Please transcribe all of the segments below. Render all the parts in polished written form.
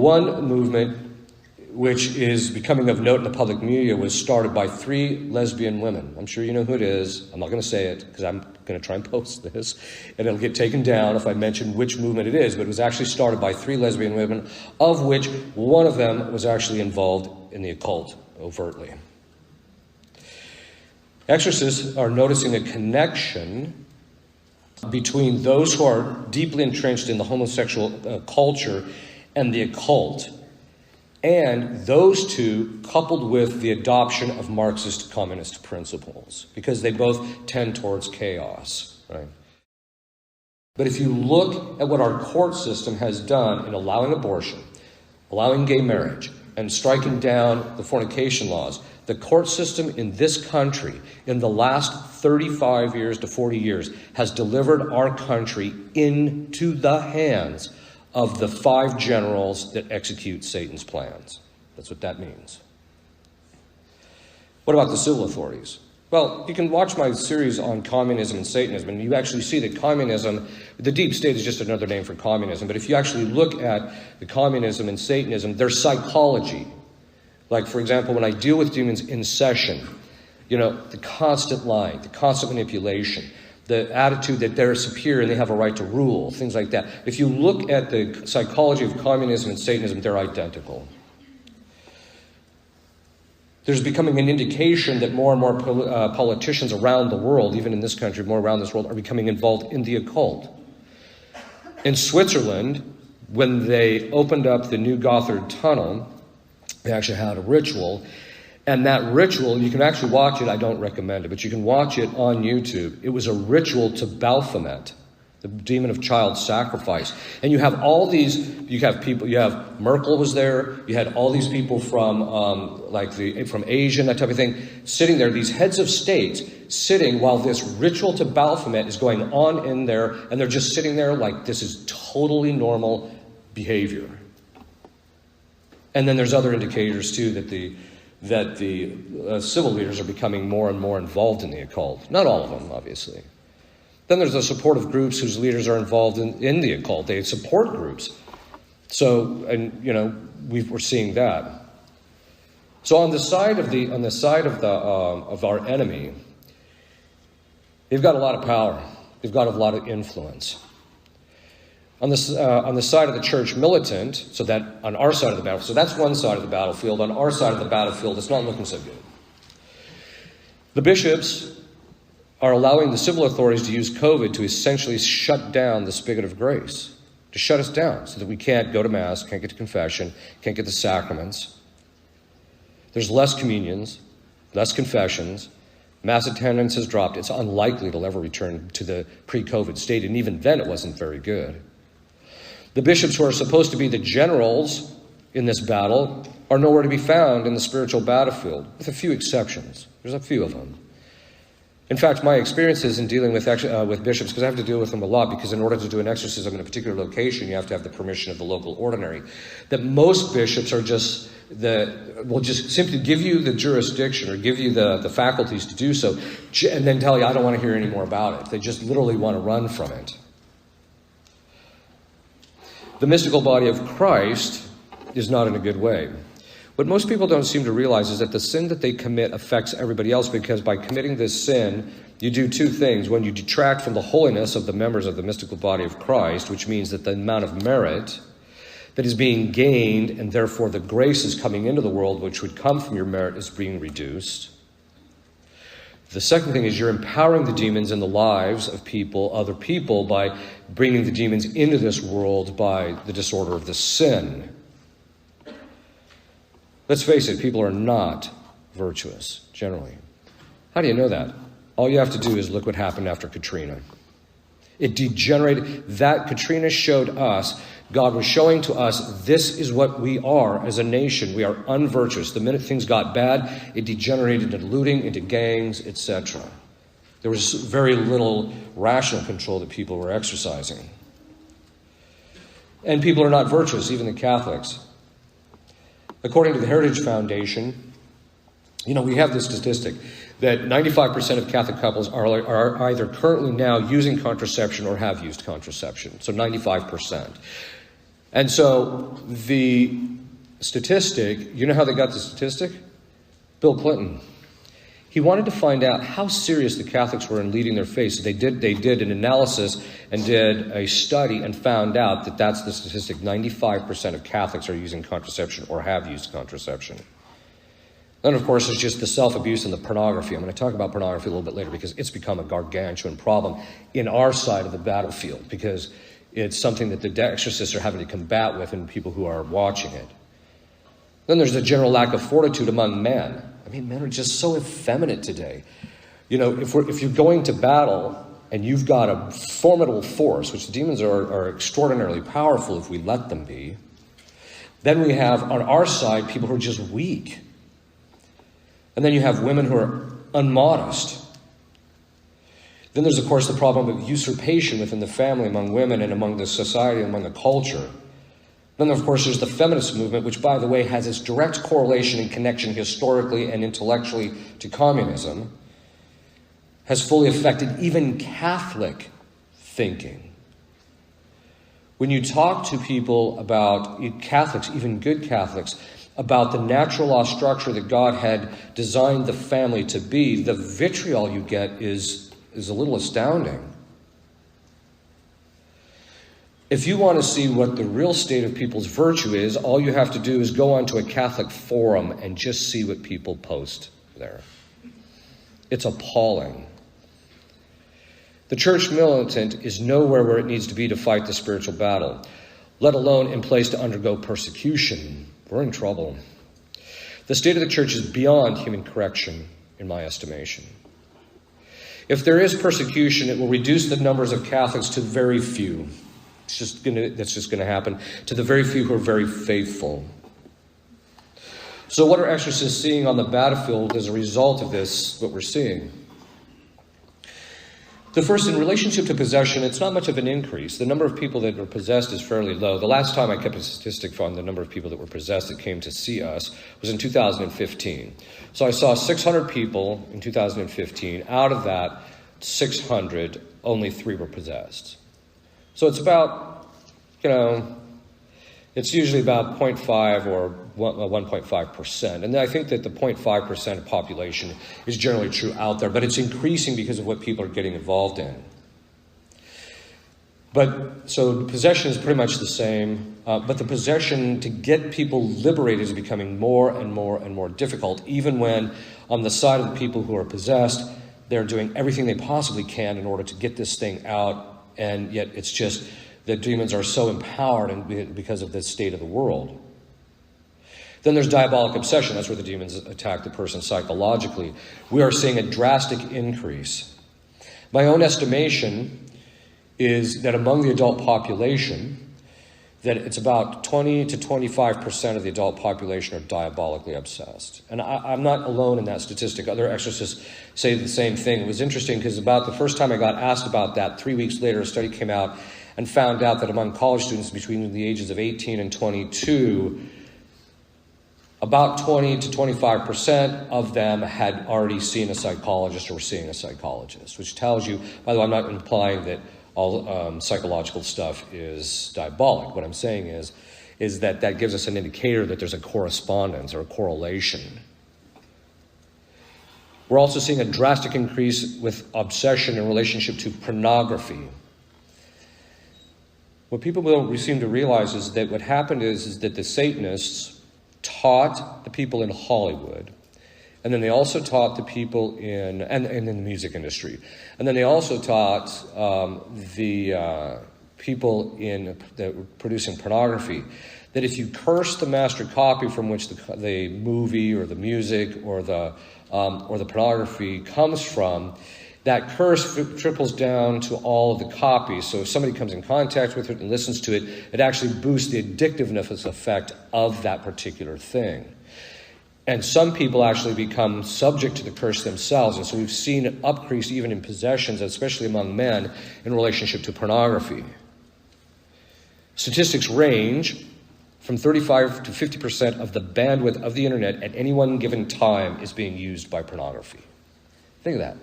One movement, which is becoming of note in the public media, was started by 3 lesbian women. I'm sure you know who it is. I'm not going to say it because I'm going to try and post this, and it'll get taken down if I mention which movement it is, but it was actually started by 3 lesbian women, of which one of them was actually involved in the occult overtly. Exorcists are noticing a connection between those who are deeply entrenched in the homosexual culture and the occult, and those two coupled with the adoption of Marxist communist principles, because they both tend towards chaos, right? But if you look at what our court system has done in allowing abortion, allowing gay marriage, and striking down the fornication laws, the court system in this country in the last 35 years to 40 years has delivered our country into the hands of the 5 generals that execute Satan's plans. That's what that means. What about the civil authorities? Well, you can watch my series on communism and Satanism, and you actually see that communism, the deep state is just another name for communism, but if you actually look at the communism and Satanism, their psychology, like, for example, when I deal with demons in session, the constant lying, the constant manipulation, the attitude that they're superior and they have a right to rule, things like that. If you look at the psychology of communism and Satanism, they're identical. There's becoming an indication that more and more politicians around the world, even in this country, more around this world, are becoming involved in the occult. In Switzerland, when they opened up the New Gothard Tunnel, they actually had a ritual. And that ritual, you can actually watch it. I don't recommend it, but you can watch it on YouTube. It was a ritual to Baphomet, the demon of child sacrifice. And you have all these, you have Merkel was there, you had all these people from from Asia and that type of thing, sitting there, these heads of states sitting while this ritual to Baphomet is going on in there, and they're just sitting there like this is totally normal behavior. And then there's other indicators too that the civil leaders are becoming more and more involved in the occult. Not all of them, obviously. Then there's the supportive groups whose leaders are involved in the occult. They support groups. So, and we're seeing that. So on the side of our enemy, they've got a lot of power. They've got a lot of influence. On the side of the church militant, so that on our side of the battlefield, so that's one side of the battlefield. On our side of the battlefield, it's not looking so good. The bishops are allowing the civil authorities to use COVID to essentially shut down the spigot of grace, to shut us down so that we can't go to Mass, can't get to confession, can't get the sacraments. There's less communions, less confessions. Mass attendance has dropped. It's unlikely it'll ever return to the pre-COVID state, and even then it wasn't very good. The bishops who are supposed to be the generals in this battle are nowhere to be found in the spiritual battlefield, with a few exceptions. There's a few of them. In fact, my experiences in dealing with bishops, because I have to deal with them a lot, because in order to do an exorcism in a particular location, you have to have the permission of the local ordinary, that most bishops are will just simply give you the jurisdiction or give you the faculties to do so, and then tell you, I don't want to hear any more about it. They just literally want to run from it. The mystical body of Christ is not in a good way. What most people don't seem to realize is that the sin that they commit affects everybody else, because by committing this sin, you do 2 things. One, you detract from the holiness of the members of the mystical body of Christ, which means that the amount of merit that is being gained, and therefore the graces coming into the world, which would come from your merit, is being reduced. The second thing is you're empowering the demons in the lives of other people, by bringing the demons into this world by the disorder of the sin. Let's face it, people are not virtuous, generally. How do you know that? All you have to do is look what happened after Katrina. It degenerated. That Katrina showed us, God was showing to us, this is what we are as a nation. We are unvirtuous. The minute things got bad, it degenerated into looting, into gangs, etc. There was very little rational control that people were exercising. And people are not virtuous, even the Catholics. According to the Heritage Foundation, we have this statistic that 95% of Catholic couples are either currently now using contraception or have used contraception. So 95%. And so the statistic, you know how they got the statistic? Bill Clinton. He wanted to find out how serious the Catholics were in leading their faith. So they did an analysis and did a study and found out that that's the statistic. 95% of Catholics are using contraception or have used contraception. Then, of course, there's just the self-abuse and the pornography. I'm going to talk about pornography a little bit later because it's become a gargantuan problem in our side of the battlefield because it's something that the exorcists are having to combat with and people who are watching it. Then there's a general lack of fortitude among men. I mean, men are just so effeminate today. You know, if you're going to battle and you've got a formidable force, which the demons are extraordinarily powerful if we let them be, then we have on our side people who are just weak. And then you have women who are unmodest. Then there's, of course, the problem of usurpation within the family among women and among the society and among the culture. Then, of course, there's the feminist movement, which, by the way, has its direct correlation and connection historically and intellectually to communism, has fully affected even Catholic thinking. When you talk to people about Catholics, even good Catholics, about the natural law structure that God had designed the family to be, the vitriol you get is a little astounding. If you want to see what the real state of people's virtue is, all you have to do is go onto a Catholic forum and just see what people post there. It's appalling. The church militant is nowhere where it needs to be to fight the spiritual battle, let alone in place to undergo persecution. We're in trouble. The state of the church is beyond human correction, in my estimation. If there is persecution, it will reduce the numbers of Catholics to very few. That's just going to happen to the very few who are very faithful. So what are exorcists seeing on the battlefield as a result of this, what we're seeing? The first, in relationship to possession, it's not much of an increase. The number of people that are possessed is fairly low. The last time I kept a statistic on the number of people that were possessed that came to see us was in 2015. So I saw 600 people in 2015. Out of that 600, only 3 were possessed. So it's about, it's usually about 0.5 or 1.5%. And I think that the 0.5% of population is generally true out there, but it's increasing because of what people are getting involved in. So possession is pretty much the same, but the possession to get people liberated is becoming more and more and more difficult, even when on the side of the people who are possessed, they're doing everything they possibly can in order to get this thing out. And yet it's just that demons are so empowered because of the state of the world. Then there's diabolic obsession. That's where the demons attack the person psychologically. We are seeing a drastic increase. My own estimation is that among the adult population, that it's about 20 to 25% of the adult population are diabolically obsessed. And I'm not alone in that statistic. Other exorcists say the same thing. It was interesting because about the first time I got asked about that, 3 weeks later, a study came out and found out that among college students between the ages of 18 and 22, about 20 to 25% of them had already seen a psychologist or were seeing a psychologist, which tells you, by the way, I'm not implying that all psychological stuff is diabolic. What I'm saying is that gives us an indicator that there's a correspondence or a correlation. We're also seeing a drastic increase with obsession in relationship to pornography. What people don't seem to realize is that what happened is that the Satanists taught the people in Hollywood, and then they also taught the people in the music industry. And then they also taught the people that were producing pornography that if you curse the master copy from which the movie or the music or the pornography comes from, that curse trickles down to all of the copies. So if somebody comes in contact with it and listens to it, it actually boosts the addictiveness effect of that particular thing. And some people actually become subject to the curse themselves. And so we've seen an increase even in possessions, especially among men, in relationship to pornography. Statistics range from 35 to 50% of the bandwidth of the internet at any one given time is being used by pornography. Think of that.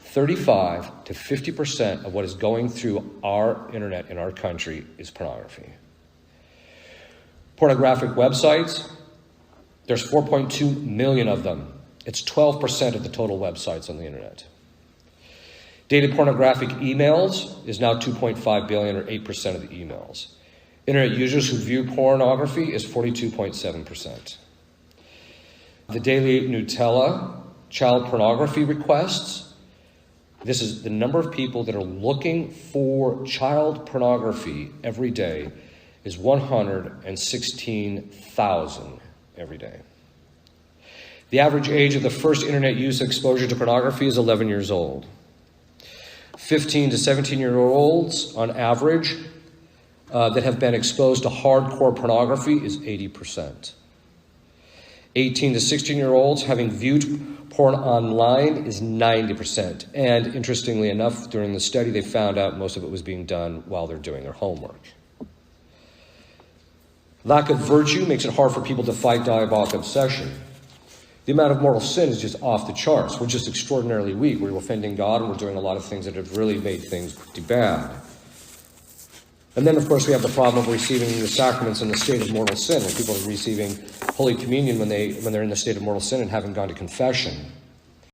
35 to 50% of what is going through our internet in our country is pornography. Pornographic websites, there's 4.2 million of them. It's 12% of the total websites on the internet. Dated pornographic emails is now 2.5 billion, or 8% of the emails. Internet users who view pornography is 42.7%. The daily Nutella child pornography requests, this is the number of people that are looking for child pornography every day, is 116,000 every day. The average age of the first internet use exposure to pornography is 11 years old. 15 to 17-year-olds on average that have been exposed to hardcore pornography is 80%. 18 to 16-year-olds having viewed porn online is 90%. And interestingly enough, during the study, they found out most of it was being done while they're doing their homework. Lack of virtue makes it hard for people to fight diabolic obsession. The amount of mortal sin is just off the charts. We're just extraordinarily weak. We're offending God, and we're doing a lot of things that have really made things pretty bad. And then, of course, we have the problem of receiving the sacraments in the state of mortal sin, and people are receiving Holy Communion when they're in the state of mortal sin and haven't gone to confession.